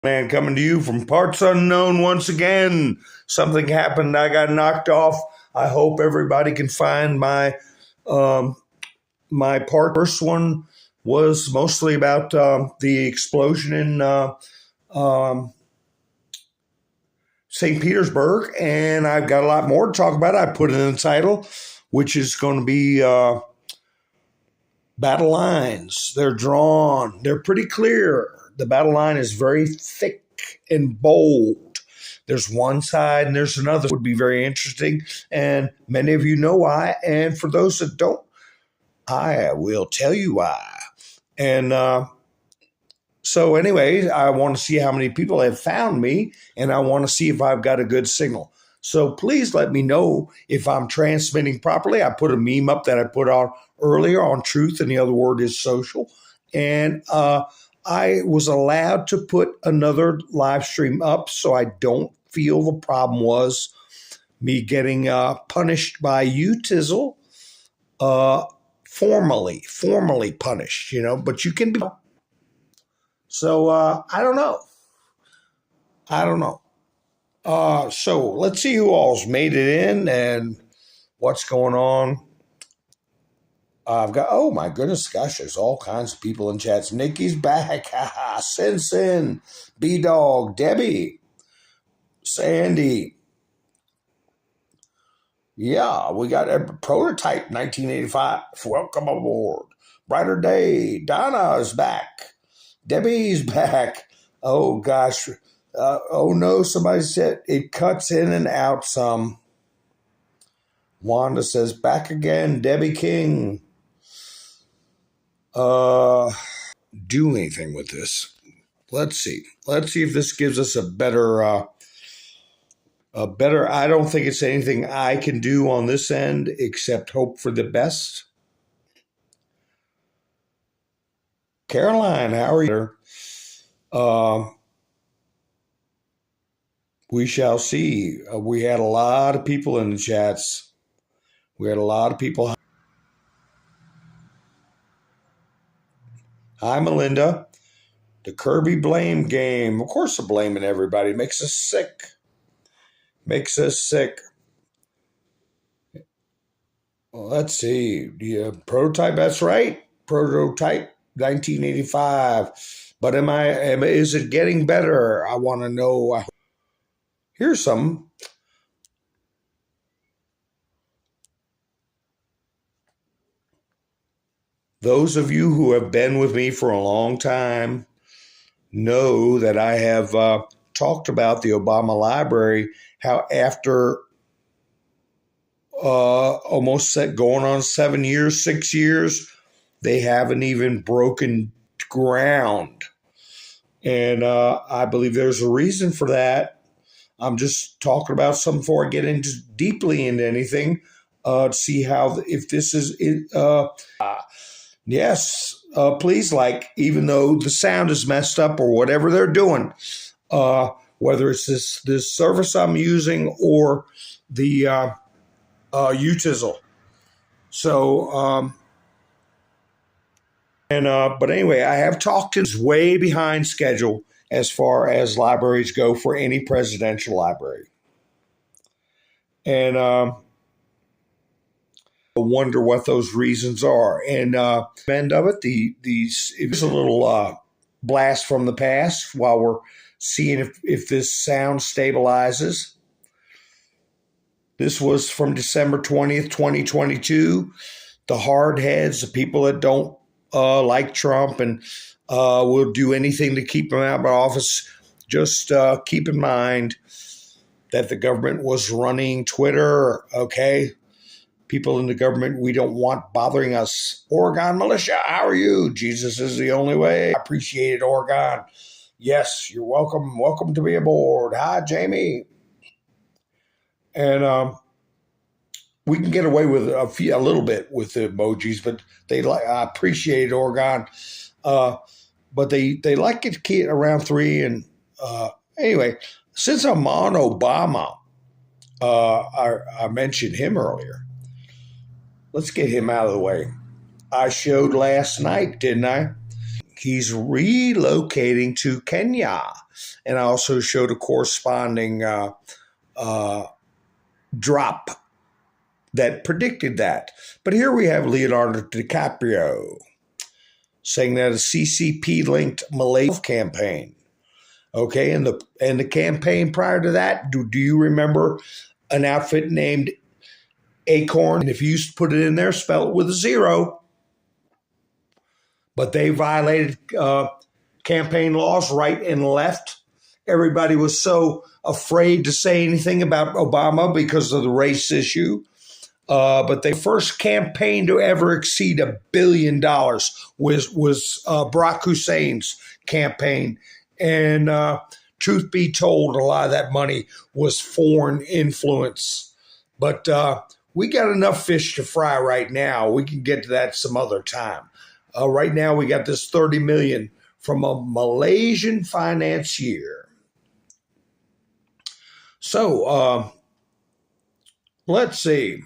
Man, coming to you from parts unknown once again. Something happened. I got knocked off. I hope everybody can find um, my part. First one was mostly about the explosion in um, St. Petersburg, and I've got a lot more to talk about. I put it in the title, which is going to be battle lines. They're drawn. They're pretty clear. The battle line is very thick and bold. There's one side and there's another. Would be very interesting, and many of you know why. And for those that don't, I will tell you why. And so, anyway, I want to see how many people have found me, and I want to see if I've got a good signal. So please let me know if I'm transmitting properly. I put a meme up that I put on earlier on truth, and the other word is social. And I was allowed to put another live stream up, so I don't feel the problem was me getting punished by you, Tizzle, formally punished, but you can be. So I don't know. So let's see who all's made it in and what's going on. I've got, oh my goodness, gosh, there's all kinds of people in chats. Nikki's back. Sin, B-Dog, Debbie, Sandy. Yeah, we got a prototype 1985. Welcome aboard. Brighter Day. Donna is back. Debbie's back. Oh gosh. Oh no, somebody said it cuts in and out some. Wanda says, back again, Debbie King. Do anything with this. Let's see. Let's see if this gives us a better, I don't think it's anything I can do on this end except hope for the best. Caroline, how are you? We shall see. We had a lot of people in the chats. We had a lot of people. Hi, Melinda. The Kirby blame game. Of course, they're blaming everybody. Makes us sick. Well, let's see. Prototype, that's right. Prototype 1985. But is it getting better? I want to know. Here's some. Those of you who have been with me for a long time know that I have talked about the Obama Library, how after almost going on 7 years, 6 years, they haven't even broken ground. And I believe there's a reason for that. I'm just talking about something before I get deeply into anything to see if this is yes, please even though the sound is messed up or whatever they're doing, whether it's this service I'm using or the Utizzle. So, but anyway, I have talked to way behind schedule as far as libraries go for any presidential library. And wonder what those reasons are. And end of it, it was a little blast from the past while we're seeing if this sound stabilizes. This was from December 20th, 2022. The hard heads, the people that don't like Trump and will do anything to keep him out of office, just keep in mind that the government was running Twitter, okay? People in the government we don't want bothering us. Oregon militia, how are you? Jesus is the only way. I appreciate it, Oregon. Yes, you're welcome. Welcome to be aboard. Hi, Jamie. And we can get away with a little bit with the emojis, but I appreciate it, Oregon. But they like it to keep around 3. And anyway, since I'm on Obama, I mentioned him earlier. Let's get him out of the way. I showed last night, didn't I? He's relocating to Kenya. And I also showed a corresponding drop that predicted that. But here we have Leonardo DiCaprio saying that a CCP-linked Malaysia campaign. Okay, and the campaign prior to that, do you remember an outfit named Acorn? And if you used to put it in there, spell it with a 0. But they violated campaign laws right and left. Everybody was so afraid to say anything about Obama because of the race issue. But the first campaign to ever exceed $1 billion was Barack Hussein's campaign. And truth be told, a lot of that money was foreign influence. But we got enough fish to fry right now. We can get to that some other time. Right now, we got this $30 million from a Malaysian financier. So let's see.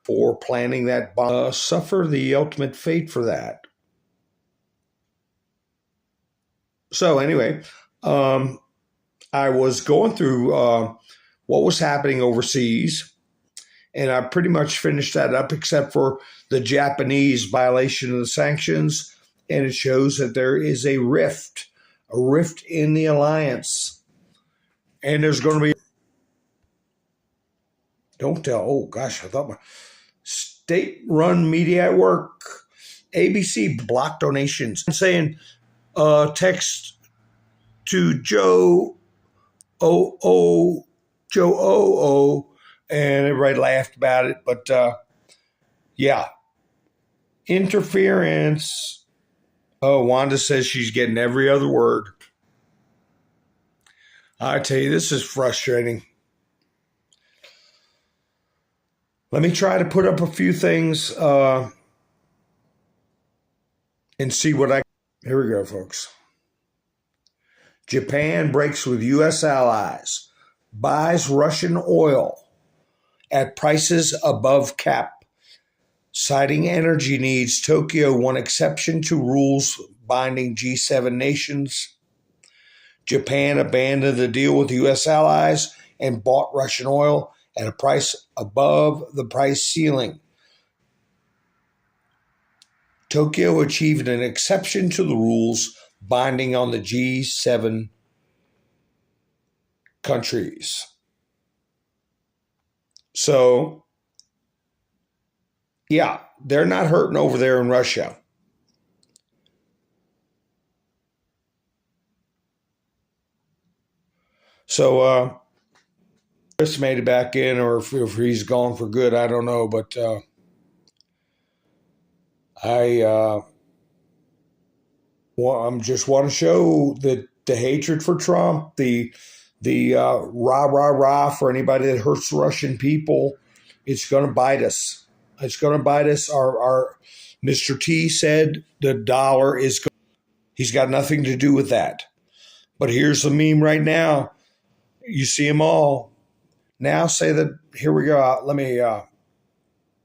For planning that bomb, suffer the ultimate fate for that. So anyway, I was going through what was happening overseas, and I pretty much finished that up except for the Japanese violation of the sanctions, and it shows that there is a rift in the alliance. And there's going to be, don't tell, oh gosh, I thought my state-run media at work, ABC blocked donations, saying text to Joe O, and everybody laughed about it. But yeah, interference. Oh, Wanda says she's getting every other word. I tell you, this is frustrating. Let me try to put up a few things and see what I. Here we go, folks. Japan breaks with U.S. allies, buys Russian oil at prices above cap. Citing energy needs, Tokyo won exception to rules binding G7 nations. Japan abandoned the deal with U.S. allies and bought Russian oil at a price above the price ceiling. Tokyo achieved an exception to the rules binding on the G7 countries. So, yeah, they're not hurting over there in Russia. So, Chris made it back in, or if he's gone for good, I don't know. But I just want to show that the hatred for Trump, the rah for anybody that hurts Russian people, it's going to bite us. It's going to bite us. Our Mr. T said the dollar is. He's got nothing to do with that. But here's the meme right now. You see them all. Now say that, here we go. Let me,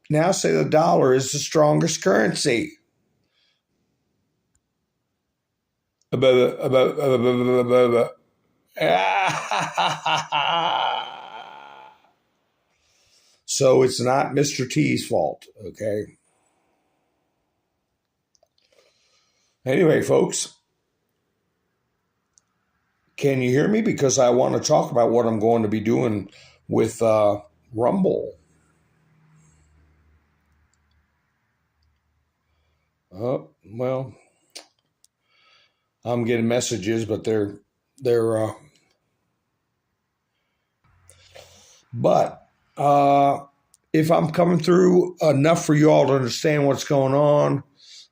now say the dollar is the strongest currency. So it's not Mr. T's fault, okay? Anyway, folks, can you hear me? Because I want to talk about what I'm going to be doing with Rumble. Well, I'm getting messages, but they're but if I'm coming through enough for you all to understand what's going on,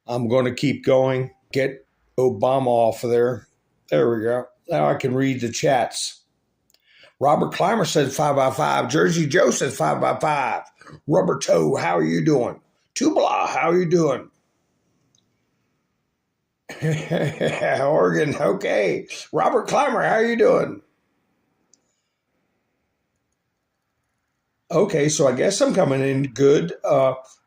I'm going to keep going. Get Obama off of there. There we go. Now I can read the chats. Robert Clymer says 5x5. Jersey Joe says 5x5. Rubber Toe, how are you doing? Tubala, how are you doing? Oregon, okay. Robert Clymer, how are you doing? Okay, so I guess I'm coming in good.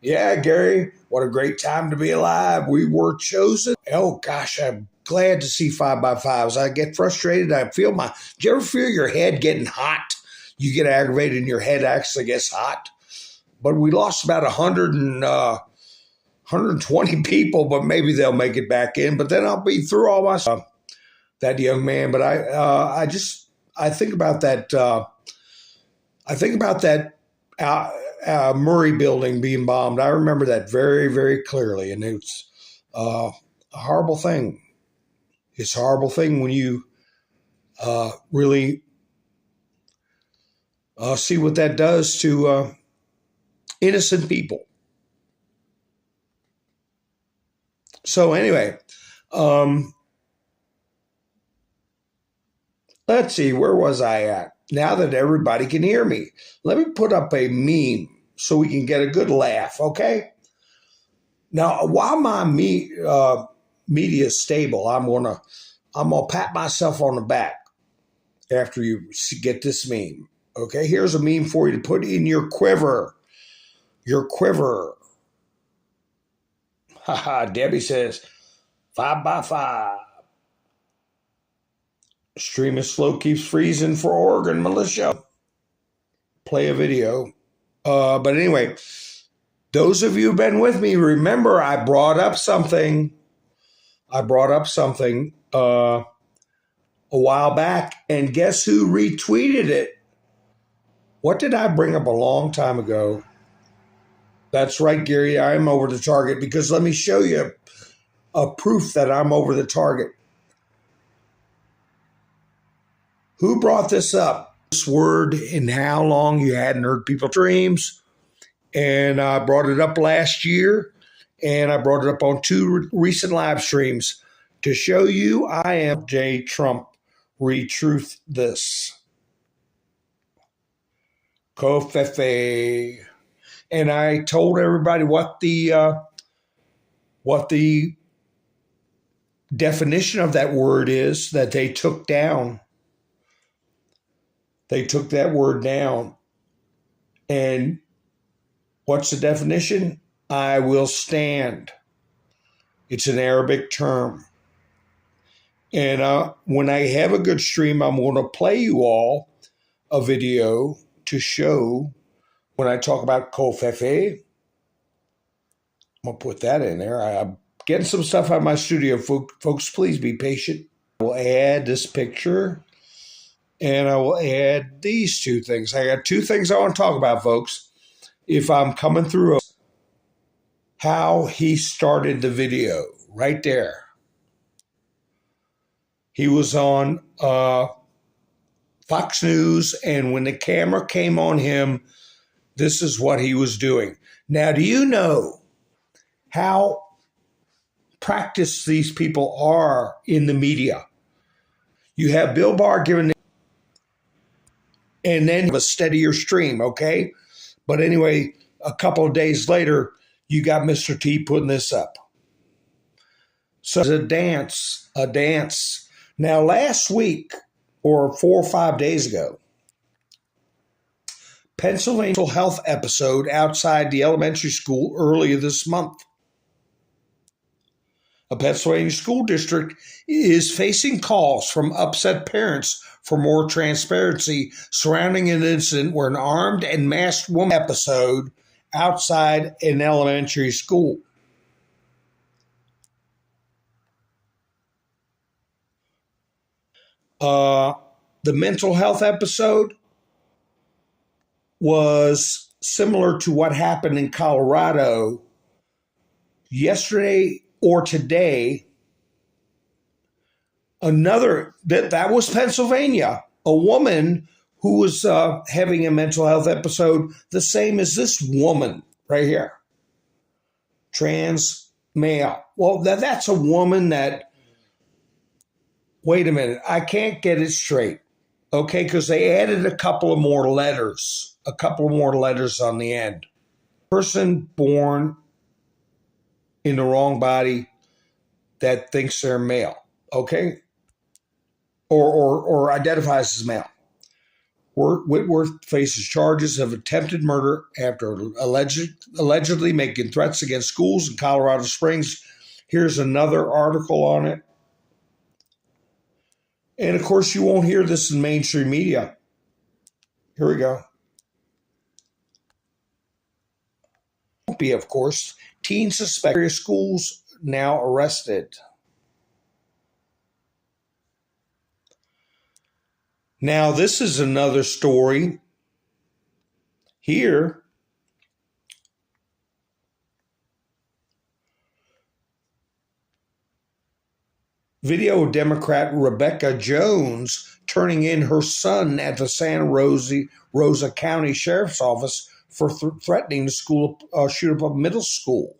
Yeah, Gary, what a great time to be alive. We were chosen. Oh gosh, I'm glad to see 5x5s. I get frustrated. I feel my. Do you ever feel your head getting hot? You get aggravated and your head actually gets hot. But we lost about 120 people, but maybe they'll make it back in. But then I'll be through all my stuff. That young man. But I think about that. I think about that Murray building being bombed. I remember that very, very clearly, and it's a horrible thing. It's a horrible thing when you really see what that does to innocent people. So anyway, let's see, where was I at? Now that everybody can hear me, let me put up a meme so we can get a good laugh, okay? Now, while my media is stable, I'm gonna pat myself on the back after you get this meme. Okay, here's a meme for you to put in your quiver. Your quiver. Haha, Debbie says 5x5. Stream is slow, keeps freezing for Oregon militia. Play a video. But anyway, those of you who've been with me, remember I brought up something. A while back, and guess who retweeted it? What did I bring up a long time ago? That's right, Gary, I'm over the target, because let me show you a proof that I'm over the target. Who brought this up? This word and how long you hadn't heard people streams. And I brought it up last year, and I brought it up on 2 recent live streams to show you I am J. Trump. Retruth this. Kofefe. And I told everybody what the definition of that word is that they took down. They took that word down. And what's the definition? I will stand. It's an Arabic term. And when I have a good stream, I'm going to play you all a video to show when I talk about Kofefe. I'm going to put that in there. I'm getting some stuff out of my studio, folks. Please be patient. I will add this picture, and I will add these 2 things. I got 2 things I want to talk about, folks. If I'm coming through, how he started the video right there. He was on Fox News, and when the camera came on him, this is what he was doing. Now, do you know how practiced these people are in the media? You have Bill Barr giving, and then a steadier stream, okay? But anyway, a couple of days later, you got Mr. T putting this up. So it's a dance. Now, last week, or 4 or 5 days ago, Pennsylvania mental health episode outside the elementary school earlier this month. A Pennsylvania school district is facing calls from upset parents for more transparency surrounding an incident where an armed and masked woman episode outside an elementary school. The mental health episode was similar to what happened in Colorado yesterday or today. That was Pennsylvania, a woman who was having a mental health episode, the same as this woman right here, trans male. Well, that's a woman that, wait a minute, I can't get it straight. Okay, because they added a couple more letters on the end. Person born in the wrong body that thinks they're male, okay? Or identifies as male. Whitworth faces charges of attempted murder after allegedly making threats against schools in Colorado Springs. Here's another article on it. And of course, you won't hear this in mainstream media. Here we go. Won't be, of course. Teen suspect schools now arrested. Now, this is another story here. Video of Democrat Rebecca Jones turning in her son at the Santa Rosa County Sheriff's Office for threatening to shoot up a middle school.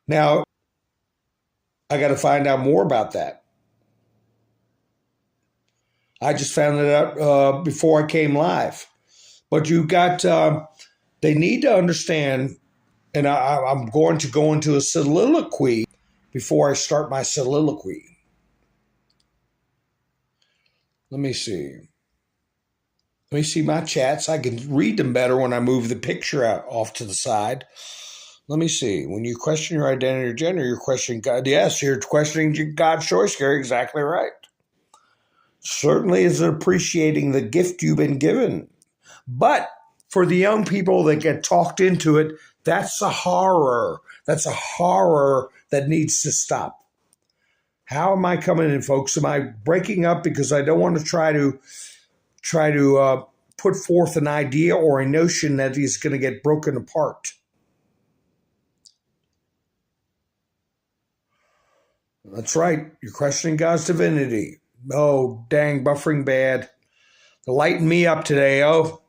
Now, I got to find out more about that. I just found it out before I came live. But you got, they need to understand, and I'm going to go into a soliloquy before I start my soliloquy. Let me see. Let me see my chats. I can read them better when I move the picture out off to the side. Let me see. When you question your identity or gender, you're questioning God. Yes, you're questioning God's choice. You're exactly right. Certainly is appreciating the gift you've been given. But for the young people that get talked into it, that's a horror. That's a horror that needs to stop. How am I coming in, folks? Am I breaking up because I don't want to try to put forth an idea or a notion that is going to get broken apart? That's right. You're questioning God's divinity. Oh, dang, buffering bad. Lighten me up today, oh.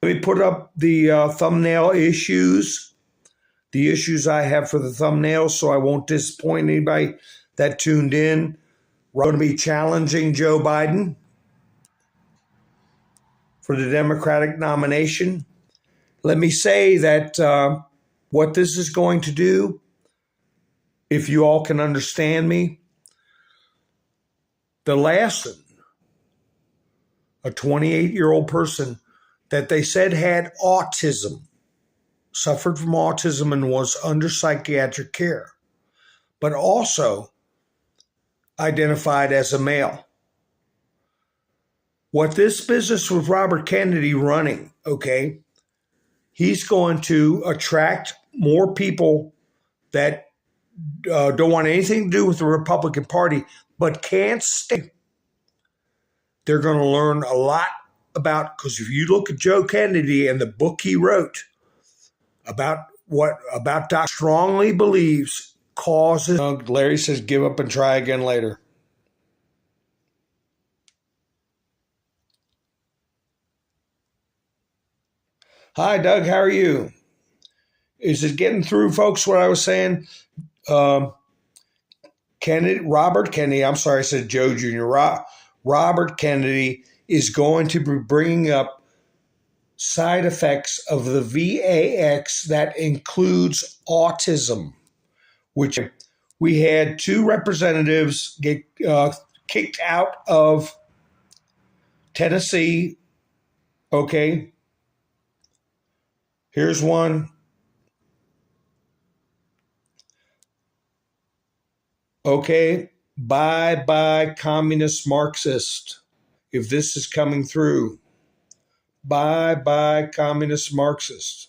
Let me put up the thumbnail issues. The issues I have for the thumbnail, so I won't disappoint anybody that tuned in. We're going to be challenging Joe Biden for the Democratic nomination. Let me say that what this is going to do, if you all can understand me, the last one, a 28-year-old person that they said had autism, suffered from autism and was under psychiatric care, but also identified as a male. What this business with Robert Kennedy running, okay, he's going to attract more people that don't want anything to do with the Republican Party, but can't stay. They're going to learn a lot about, because if you look at Joe Kennedy and the book he wrote about Doc strongly believes causes. Larry says, give up and try again later. Hi, Doug. How are you? Is it getting through, folks, what I was saying? Robert Kennedy, I'm sorry, I said Joe Jr. Robert Kennedy is going to be bringing up side effects of the VAX that includes autism, which we had 2 representatives get kicked out of Tennessee. Okay. Here's one. Okay. Bye, communist Marxist. If this is coming through. Bye, communist Marxist.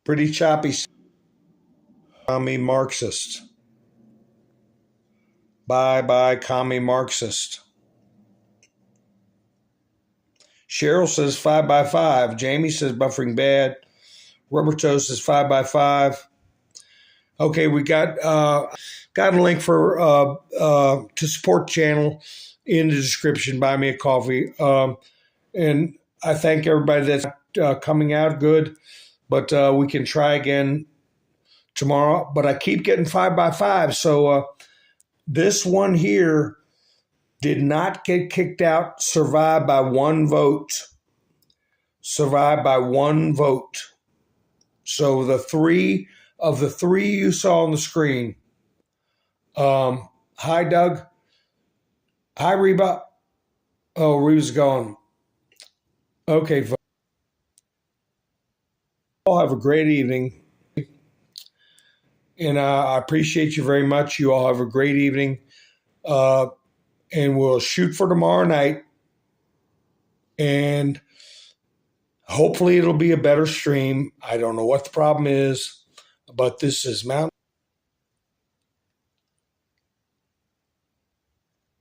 Pretty choppy. Commie Marxist. Bye, commie Marxist. Cheryl says 5x5. Jamie says buffering bad. Roberto says 5x5. Okay, we got a link for to support the channel in the description. Buy me a coffee. And I thank everybody that's coming out good. But we can try again tomorrow. But I keep getting 5x5. So this one here did not get kicked out, survived by 1 vote. Survived by 1 vote. So the 3 you saw on the screen, Hi, Doug. Hi, Reba. Oh, Reba's gone. Okay, folks. All have a great evening. And I appreciate you very much. You all have a great evening. Uh, and we'll shoot for tomorrow night. And hopefully it'll be a better stream. I don't know what the problem is, but this is Mountain.